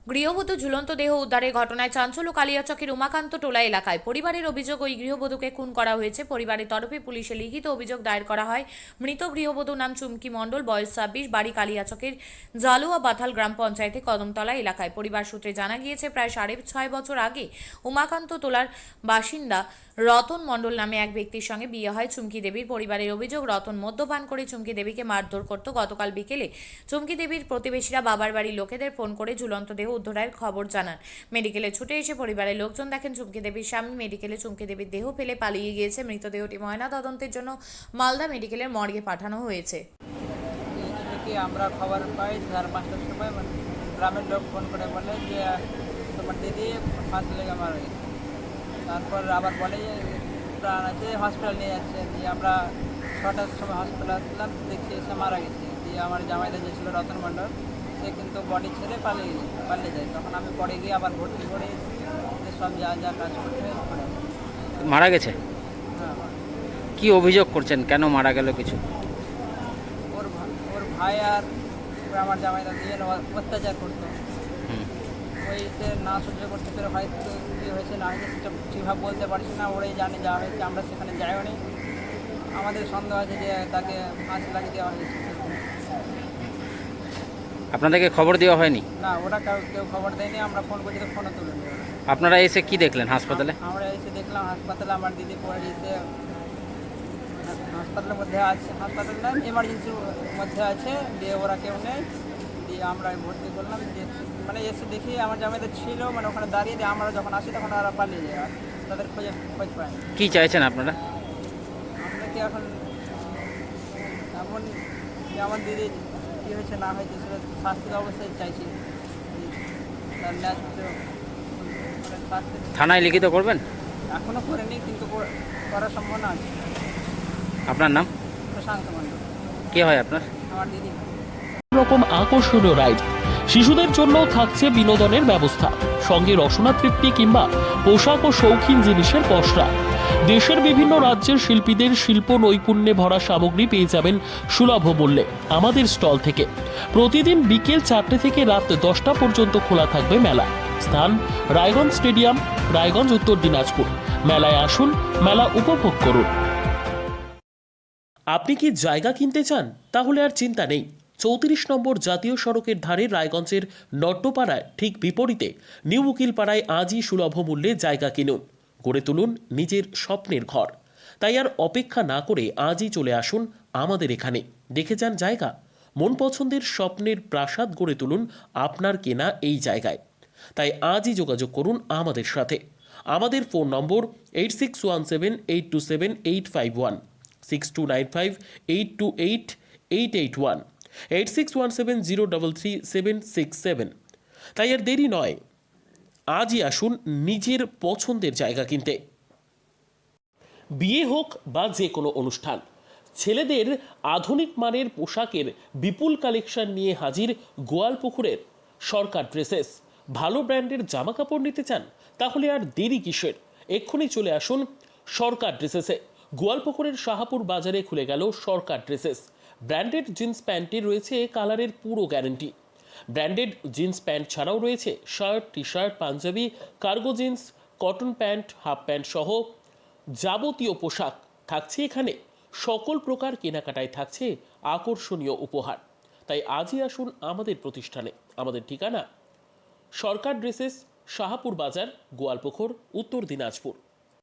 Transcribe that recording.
গৃহবধূ ঝুলন্ত দেহ উদ্ধারের ঘটনায় চাঞ্চল্য কালিয়াচকের উমাকান্ত টোলা এলাকায়। পরিবারের অভিযোগ, ওই গৃহবধূকে খুন করা হয়েছে। পরিবারের তরফে পুলিশে লিখিত অভিযোগ দায়ের করা হয়। মৃত গৃহবধূর নাম চুমকি মণ্ডল, বয়স 26, বাড়ি কালিয়াচকের জালুয়া বাথাল গ্রাম পঞ্চায়েতে কদমতলা এলাকায়। পরিবার সূত্রে জানা গিয়েছে, প্রায় 6.5 বছর আগে উমাকান্ত টোলার বাসিন্দা রতন মণ্ডল নামে এক ব্যক্তির সঙ্গে বিয়ে হয় চুমকি দেবীর। পরিবারের অভিযোগ, রতন মদ্যপান করে চুমকি দেবীকে মারধর করত। গতকাল বিকেলে চুমকি দেবীর প্রতিবেশীরা বাবার বাড়ির লোকেদের ফোন করে ঝুলন্ত দেহ উদ্ধারের খবর জানান। মেডিকেলে ছুটে এসে পরিবারের লোকজন দেখেন চুমকি দেবীর স্বামী মেডিকেলে চুমকি দেবীর দেহ ফেলে পালিয়ে গিয়েছে। মৃতদেহটি ময়না তদন্তের জন্য মালদা মেডিকেলের মর্গে পাঠানো হয়েছে। আমরা খবর পাই 5:30টার সময়, গ্রামের লোক ফোন করে বলে যে তোমার দিদি ফাঁস লেগে মারা গেছে। তারপর আবার বলে যে প্রাণ আছে, হসপিটাল নিয়ে যাচ্ছে। দিয়ে আমরা 6টার সময় হসপিটাল আসলাম, দেখছি এসে মারা গেছে। দিয়ে আমার জামাইদা যে ছিল রতন মণ্ডল, সে কিন্তু বডি ছেড়ে পালিয়ে যায়। তখন আমি পরে গিয়ে আবার ভর্তি করে সব যা যা কাজ করতে করে। মারা গেছে? হ্যাঁ। কি অভিযোগ করছেন, কেন মারা গেল কিছু? ওর ভাই আর আমার জামাইদা দিয়ে অত্যাচার করতো। ওই সে না সহ্য করতে পেরে হয়তো কী হয়েছে না হয়েছে সেটা ঠিকভাবে বলতে পারছি না। ওরাই জানে যা হয়েছে, আমরা সেখানে যাইও নি। আমাদের সন্দেহ আছে যে তাকে ফাঁস লাগিয়ে দেওয়া হয়েছে। আপনাদেরকে খবর দেওয়া হয়নি? না, ওরা কেউ খবর দেয়নি। আমরা ফোন করছি তো ফোনও তুলেনি। আপনারা এসে কি দেখলেন হাসপাতালে? আমরা এসে দেখলাম হাসপাতালে আমার দিদি পড়ে গেছে, হাসপাতালের মধ্যে আছে। হাসপাতাল না, এমার্জেন্সির মধ্যে আছে। দিয়ে ওরা কেউ নেই। দিয়ে আমরা ভর্তি করলাম। যে মানে এসে দেখি আমার জামাইদের ছিল, মানে ওখানে দাঁড়িয়ে দিয়ে আমরা যখন আসি তখন ওরা পালিয়ে যায়। আর তাদের খোঁজ পায়। কি চাইছেন আপনারা? আমরা কি এখন এমন যে আমার দিদি কী হয়েছে না হয়েছে সেটা শাস্তির অবস্থায় চাইছি। তার ন্যায্য শাস্তি থানায় লিখিত করবেন? এখনও করিনি, কিন্তু করার সম্ভাবনা আছে। আপনার নাম? প্রশান্ত মণ্ডল। কে হয় আপনার? আমার দিদি। রকম আকর্ষণীয় রাইড, শিশুদের জন্য থাকছে বিনোদনের ব্যবস্থা, সঙ্গে রসনা তৃপ্তি কিংবা পোশাক ও শৌখিন জিনিসের পসরা। দেশের বিভিন্ন রাজ্যের শিল্পীদের শিল্প নৈপুণ্যে ভরা সামগ্রী পেয়ে যাবেন সুলভ মূল্যে আমাদের স্টল থেকে। প্রতিদিন বিকেল 4টে থেকে রাত 10টা পর্যন্ত খোলা থাকবে মেলা। স্থান রায়গঞ্জ স্টেডিয়াম, রায়গঞ্জ, উত্তর দিনাজপুর। মেলায় আসুন, মেলা উপভোগ করুন। আপনি কি জায়গা কিনতে চান? তাহলে আর চিন্তা নেই। 34 নম্বর জাতীয় সড়কের ধারে রায়গঞ্জের নট্টপাড়ায় ঠিক বিপরীতে নিউ উকিলপাড়ায় আজই সুলভ মূল্যে জায়গা কিনুন, গড়ে তুলুন নিজের স্বপ্নের ঘর। তাই আর অপেক্ষা না করে আজই চলে আসুন আমাদের এখানে, দেখে যান জায়গা। মন পছন্দের স্বপ্নের প্রাসাদ গড়ে তুলুন আপনার কেনা এই জায়গায়। তাই আজই যোগাযোগ করুন আমাদের সাথে। আমাদের ফোন নম্বর 8617827851, 6295828881, 8617033767। তাই আর দেরি নয়, আজই আসুন নিজের পছন্দের জায়গা কিনতে। বিয়ে হোক বা যে কোনো অনুষ্ঠান, ছেলেদের আধুনিক মানের পোশাকের বিপুল কালেকশন নিয়ে হাজির গোয়ালপুকুরের সরকার ড্রেসেস। ভালো ব্র্যান্ডের জামা কাপড় নিতে চান? তাহলে আর দেরি কিসের, এক্ষুনি চলে আসুন সরকার ড্রেসেসে। গোয়ালপুকুরের শাহাপুর বাজারে খুলে গেল সরকার ড্রেসেস। ব্র্যান্ডেড জিন্স প্যান্টের রয়েছে কালারের পুরো গ্যারেন্টি। ব্র্যান্ডেড জিন্স প্যান্ট ছাড়াও রয়েছে shirt, T shirt, panjabi, cargo jeans, cotton pant, half pant সহ যাবতীয় পোশাক থাকছে এখানে। সকল প্রকার কেনাকাটায় থাকছে আকর্ষণীয় উপহার। তাই আজই আসুন আমাদের প্রতিষ্ঠানে। আমাদের ঠিকানা সরকার ড্রেসেস, শাহাপুর বাজার, গোয়ালপুকুর, উত্তর দিনাজপুর।